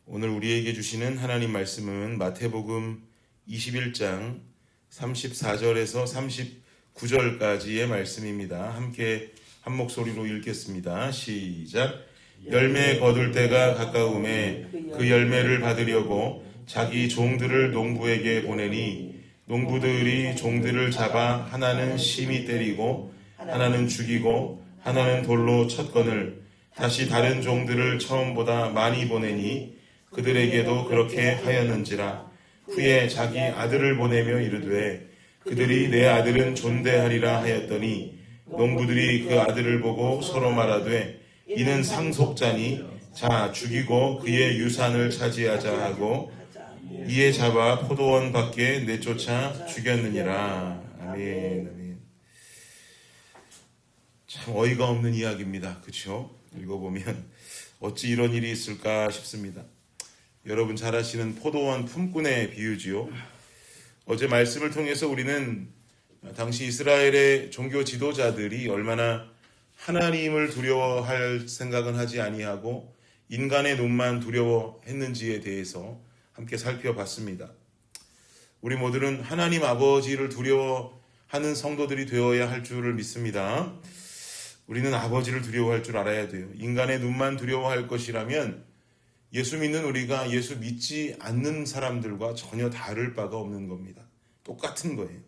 오늘 우리에게 주시는 하나님 말씀은 마태복음 21장 34절에서 39절까지의 말씀입니다. 함께 한 목소리로 읽겠습니다. 시작. 열매 거둘 때가 가까우매 그 열매를 받으려고 자기 종들을 농부에게 보내니 농부들이 종들을 잡아 하나는 심히 때리고 하나는 죽이고 하나는 돌로 쳤거늘 다시 다른 종들을 처음보다 많이 보내니 그들에게도 그렇게 하였는지라. 후에 자기 아들을 보내며 이르되 그들이 내 아들은 존대하리라 하였더니 농부들이 그 아들을 보고 서로 말하되 이는 상속자니 자 죽이고 그의 유산을 차지하자 하고 이에 잡아 포도원 밖에 내쫓아 죽였느니라. 아멘. 아멘. 참 어이가 없는 이야기입니다. 그렇죠? 읽어보면 어찌 이런 일이 있을까 싶습니다. 여러분 잘 아시는 포도원 품꾼의 비유지요. 어제 말씀을 통해서 우리는 당시 이스라엘의 종교 지도자들이 얼마나 하나님을 두려워할 생각은 하지 아니하고 인간의 눈만 두려워했는지에 대해서 함께 살펴봤습니다. 우리 모두는 하나님 아버지를 두려워하는 성도들이 되어야 할 줄을 믿습니다. 우리는 아버지를 두려워할 줄 알아야 돼요. 인간의 눈만 두려워할 것이라면 예수 믿는 우리가 예수 믿지 않는 사람들과 전혀 다를 바가 없는 겁니다. 똑같은 거예요.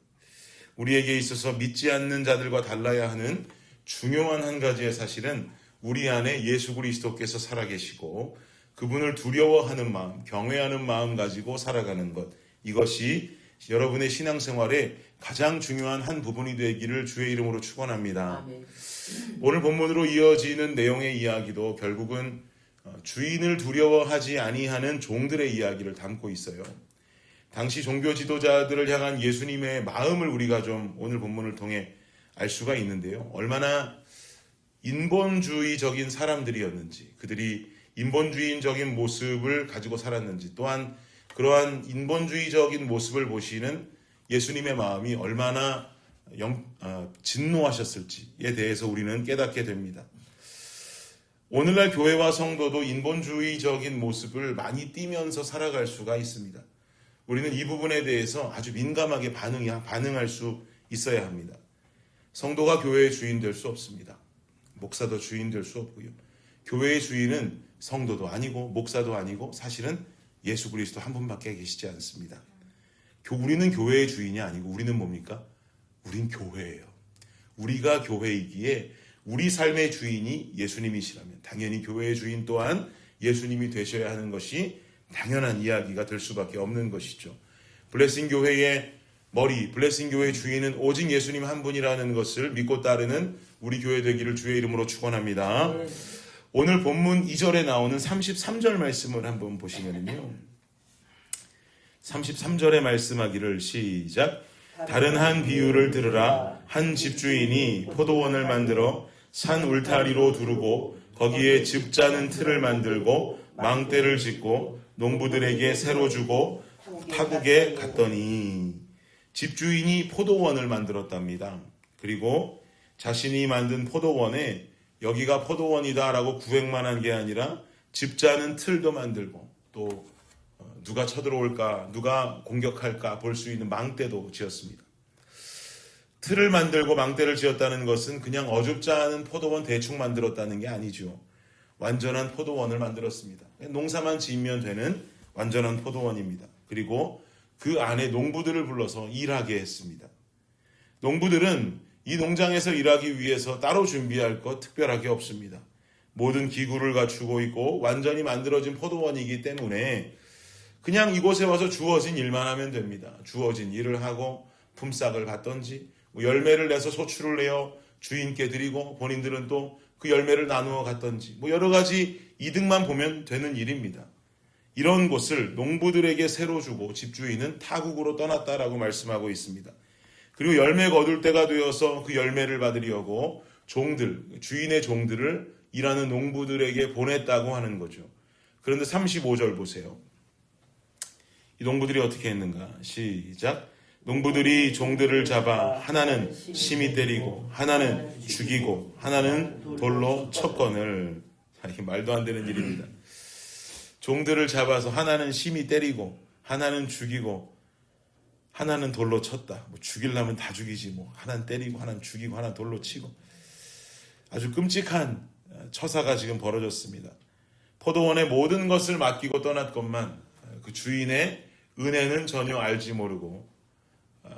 우리에게 있어서 믿지 않는 자들과 달라야 하는 중요한 한 가지의 사실은 우리 안에 예수 그리스도께서 살아계시고 그분을 두려워하는 마음, 경외하는 마음 가지고 살아가는 것. 이것이 여러분의 신앙생활에 가장 중요한 한 부분이 되기를 주의 이름으로 축원합니다. 아멘. 오늘 본문으로 이어지는 내용의 이야기도 결국은 주인을 두려워하지 아니하는 종들의 이야기를 담고 있어요. 당시 종교 지도자들을 향한 예수님의 마음을 우리가 좀 오늘 본문을 통해 알 수가 있는데요. 얼마나 인본주의적인 사람들이었는지, 그들이 인본주의적인 모습을 가지고 살았는지, 또한 그러한 인본주의적인 모습을 보시는 예수님의 마음이 얼마나 진노하셨을지에 대해서 우리는 깨닫게 됩니다. 오늘날 교회와 성도도 인본주의적인 모습을 많이 띠면서 살아갈 수가 있습니다. 우리는 이 부분에 대해서 아주 민감하게 반응할 수 있어야 합니다. 성도가 교회의 주인 될 수 없습니다. 목사도 주인 될 수 없고요. 교회의 주인은 성도도 아니고 목사도 아니고 사실은 예수 그리스도 한 분밖에 계시지 않습니다. 우리는 교회의 주인이 아니고 우리는 뭡니까? 우린 교회예요. 우리가 교회이기에 우리 삶의 주인이 예수님이시라면 당연히 교회의 주인 또한 예수님이 되셔야 하는 것이 당연한 이야기가 될 수밖에 없는 것이죠. 블레싱 교회의 머리, 블레싱 교회의 주인은 오직 예수님 한 분이라는 것을 믿고 따르는 우리 교회 되기를 주의 이름으로 축원합니다. 오늘 본문 2절에 나오는 33절 말씀을 한번 보시면요. 33절에 말씀하기를 시작. 다른 한 비유를 들으라. 한 집주인이 포도원을 만들어 산 울타리로 두르고 거기에 즙 짜는 틀을 만들고 망대를 짓고 농부들에게 새로 주고 타국에 갔더니 집주인이 포도원을 만들었답니다. 그리고 자신이 만든 포도원에 여기가 포도원이다라고 구획만 한 게 아니라 즙 짜는 틀도 만들고 또 누가 쳐들어올까, 누가 공격할까 볼 수 있는 망대도 지었습니다. 틀을 만들고 망대를 지었다는 것은 그냥 어줍지 않은 포도원 대충 만들었다는 게 아니죠. 완전한 포도원을 만들었습니다. 농사만 지으면 되는 완전한 포도원입니다. 그리고 그 안에 농부들을 불러서 일하게 했습니다. 농부들은 이 농장에서 일하기 위해서 따로 준비할 것 특별하게 없습니다. 모든 기구를 갖추고 있고 완전히 만들어진 포도원이기 때문에 그냥 이곳에 와서 주어진 일만 하면 됩니다. 주어진 일을 하고 품삯을 받던지 열매를 내서 소출을 내어 주인께 드리고 본인들은 또 그 열매를 나누어 갔던지 여러 가지 이득만 보면 되는 일입니다. 이런 곳을 농부들에게 새로 주고 집주인은 타국으로 떠났다라고 말씀하고 있습니다. 그리고 열매 거둘 때가 되어서 그 열매를 받으려고 주인의 종들을 일하는 농부들에게 보냈다고 하는 거죠. 그런데 35절 보세요. 이 농부들이 어떻게 했는가? 시작. 농부들이 종들을 잡아 하나는 심히 때리고 하나는 죽이고 하나는 돌로 쳤거늘. 이게 말도 안 되는 일입니다. 종들을 잡아서 하나는 심히 때리고 하나는 죽이고 하나는 돌로 쳤다. 뭐 죽이려면 다 죽이지 뭐 하나는 때리고 하나는 죽이고 하나는 돌로 치고 아주 끔찍한 처사가 지금 벌어졌습니다. 포도원의 모든 것을 맡기고 떠났건만 그 주인의 은혜는 전혀 알지 모르고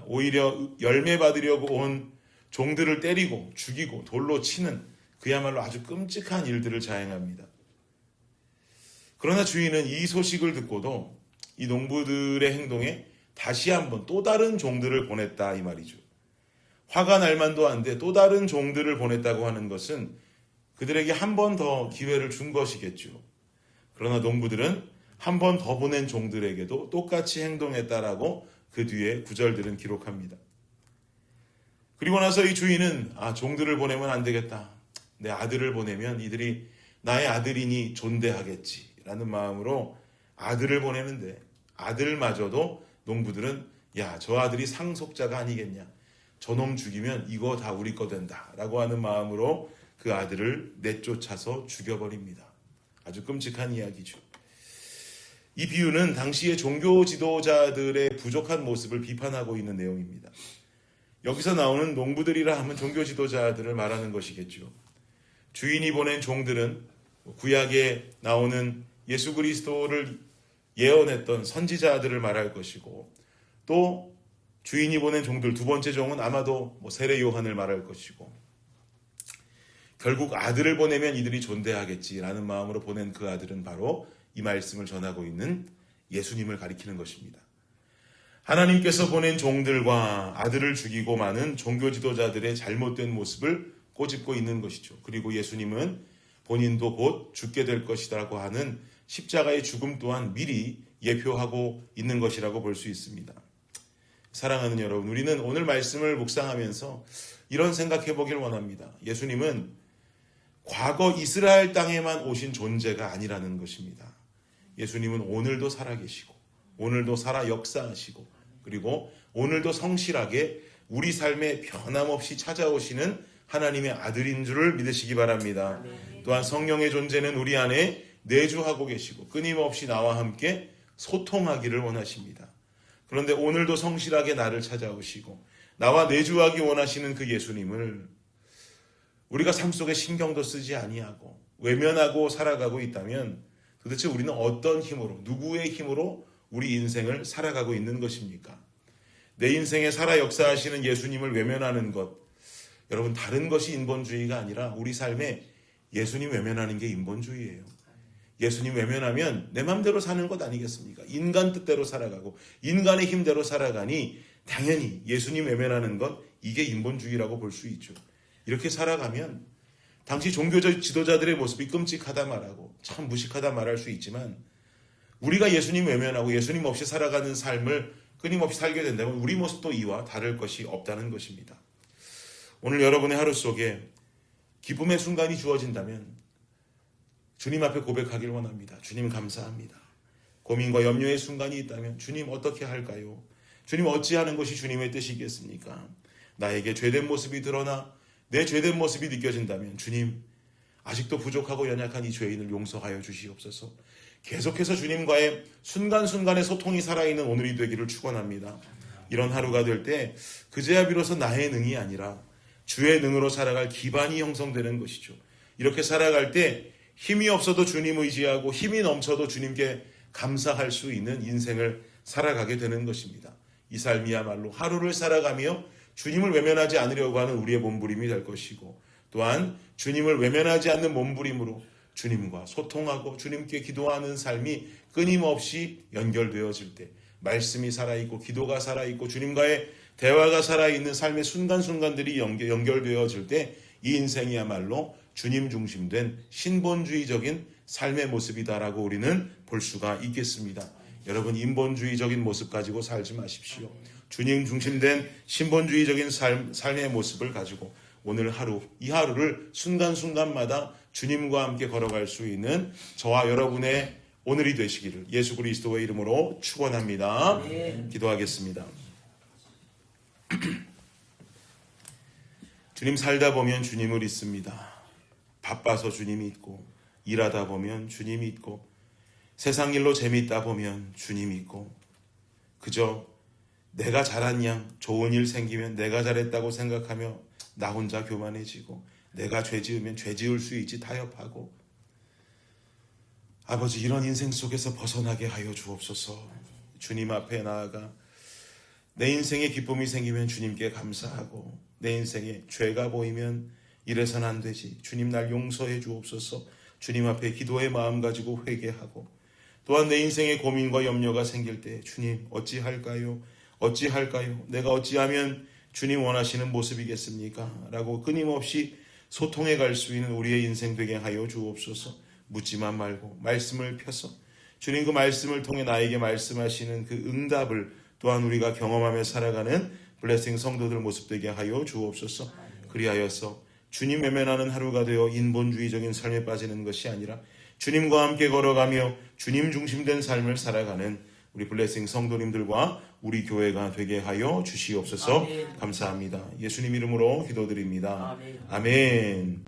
오히려 열매 받으려고 온 종들을 때리고 죽이고 돌로 치는 그야말로 아주 끔찍한 일들을 자행합니다. 그러나 주인은 이 소식을 듣고도 이 농부들의 행동에 다시 한번 또 다른 종들을 보냈다 이 말이죠. 화가 날 만도 한데 또 다른 종들을 보냈다고 하는 것은 그들에게 한 번 더 기회를 준 것이겠죠. 그러나 농부들은 한 번 더 보낸 종들에게도 똑같이 행동했다라고 그 뒤에 구절들은 기록합니다. 그리고 나서 이 주인은 종들을 보내면 안 되겠다. 내 아들을 보내면 이들이 나의 아들이니 존대하겠지라는 마음으로 아들을 보내는데 아들마저도 농부들은 저 아들이 상속자가 아니겠냐. 저놈 죽이면 이거 다 우리 거 된다라고 하는 마음으로 그 아들을 내쫓아서 죽여버립니다. 아주 끔찍한 이야기죠. 이 비유는 당시의 종교 지도자들의 부족한 모습을 비판하고 있는 내용입니다. 여기서 나오는 농부들이라 하면 종교 지도자들을 말하는 것이겠죠. 주인이 보낸 종들은 구약에 나오는 예수 그리스도를 예언했던 선지자들을 말할 것이고 또 주인이 보낸 종들 두 번째 종은 아마도 세례 요한을 말할 것이고 결국 아들을 보내면 이들이 존대하겠지라는 마음으로 보낸 그 아들은 바로 이 말씀을 전하고 있는 예수님을 가리키는 것입니다. 하나님께서 보낸 종들과 아들을 죽이고 마는 종교 지도자들의 잘못된 모습을 꼬집고 있는 것이죠. 그리고 예수님은 본인도 곧 죽게 될 것이라고 하는 십자가의 죽음 또한 미리 예표하고 있는 것이라고 볼 수 있습니다. 사랑하는 여러분, 우리는 오늘 말씀을 묵상하면서 이런 생각해 보길 원합니다. 예수님은 과거 이스라엘 땅에만 오신 존재가 아니라는 것입니다. 예수님은 오늘도 살아계시고 오늘도 살아 역사하시고 그리고 오늘도 성실하게 우리 삶에 변함없이 찾아오시는 하나님의 아들인 줄을 믿으시기 바랍니다. 또한 성령의 존재는 우리 안에 내주하고 계시고 끊임없이 나와 함께 소통하기를 원하십니다. 그런데 오늘도 성실하게 나를 찾아오시고 나와 내주하기 원하시는 그 예수님을 우리가 삶 속에 신경도 쓰지 아니하고 외면하고 살아가고 있다면 도대체 우리는 어떤 힘으로 누구의 힘으로 우리 인생을 살아가고 있는 것입니까? 내 인생에 살아 역사하시는 예수님을 외면하는 것, 여러분 다른 것이 인본주의가 아니라 우리 삶에 예수님 외면하는 게 인본주의예요. 예수님 외면하면 내 맘대로 사는 것 아니겠습니까? 인간 뜻대로 살아가고 인간의 힘대로 살아가니 당연히 예수님 외면하는 것, 이게 인본주의라고 볼 수 있죠. 이렇게 살아가면 당시 종교 지도자들의 모습이 끔찍하다 말하고 참 무식하다 말할 수 있지만 우리가 예수님 외면하고 예수님 없이 살아가는 삶을 끊임없이 살게 된다면 우리 모습도 이와 다를 것이 없다는 것입니다. 오늘 여러분의 하루 속에 기쁨의 순간이 주어진다면 주님 앞에 고백하길 원합니다. 주님 감사합니다. 고민과 염려의 순간이 있다면 주님 어떻게 할까요? 주님 어찌하는 것이 주님의 뜻이겠습니까? 나에게 죄된 모습이 드러나 내 죄된 모습이 느껴진다면 주님 아직도 부족하고 연약한 이 죄인을 용서하여 주시옵소서. 계속해서 주님과의 순간순간의 소통이 살아있는 오늘이 되기를 축원합니다. 이런 하루가 될 때 그제야 비로소 나의 능이 아니라 주의 능으로 살아갈 기반이 형성되는 것이죠. 이렇게 살아갈 때 힘이 없어도 주님 의지하고 힘이 넘쳐도 주님께 감사할 수 있는 인생을 살아가게 되는 것입니다. 이 삶이야말로 하루를 살아가며 주님을 외면하지 않으려고 하는 우리의 몸부림이 될 것이고 또한 주님을 외면하지 않는 몸부림으로 주님과 소통하고 주님께 기도하는 삶이 끊임없이 연결되어질 때 말씀이 살아있고 기도가 살아있고 주님과의 대화가 살아있는 삶의 순간순간들이 연결되어질 때 이 인생이야말로 주님 중심된 신본주의적인 삶의 모습이다라고 우리는 볼 수가 있겠습니다. 여러분 인본주의적인 모습 가지고 살지 마십시오. 주님 중심된 신본주의적인 삶의 모습을 가지고 오늘 하루, 이 하루를 순간순간마다 주님과 함께 걸어갈 수 있는 저와 여러분의 오늘이 되시기를 예수 그리스도의 이름으로 축원합니다. 기도하겠습니다. 주님 살다 보면 주님을 잊습니다. 바빠서 주님이 있고 일하다 보면 주님이 있고 세상 일로 재미있다 보면 주님 있고, 그저 내가 잘한 양 좋은 일 생기면 내가 잘했다고 생각하며 나 혼자 교만해지고, 내가 죄 지으면 죄 지을 수 있지 타협하고, 아버지 이런 인생 속에서 벗어나게 하여 주옵소서. 주님 앞에 나아가 내 인생에 기쁨이 생기면 주님께 감사하고, 내 인생에 죄가 보이면 이래선 안 되지, 주님 날 용서해 주옵소서. 주님 앞에 기도의 마음 가지고 회개하고, 또한 내 인생에 고민과 염려가 생길 때 주님 어찌할까요? 어찌할까요? 내가 어찌하면 주님 원하시는 모습이겠습니까? 라고 끊임없이 소통해 갈 수 있는 우리의 인생 되게 하여 주옵소서. 묻지만 말고 말씀을 펴서 주님 그 말씀을 통해 나에게 말씀하시는 그 응답을 또한 우리가 경험하며 살아가는 블레싱 성도들 모습 되게 하여 주옵소서. 그리하여서 주님 외면하는 하루가 되어 인본주의적인 삶에 빠지는 것이 아니라 주님과 함께 걸어가며 주님 중심된 삶을 살아가는 우리 블레싱 성도님들과 우리 교회가 되게 하여 주시옵소서. 아멘. 감사합니다. 예수님 이름으로 기도드립니다. 아멘. 아멘.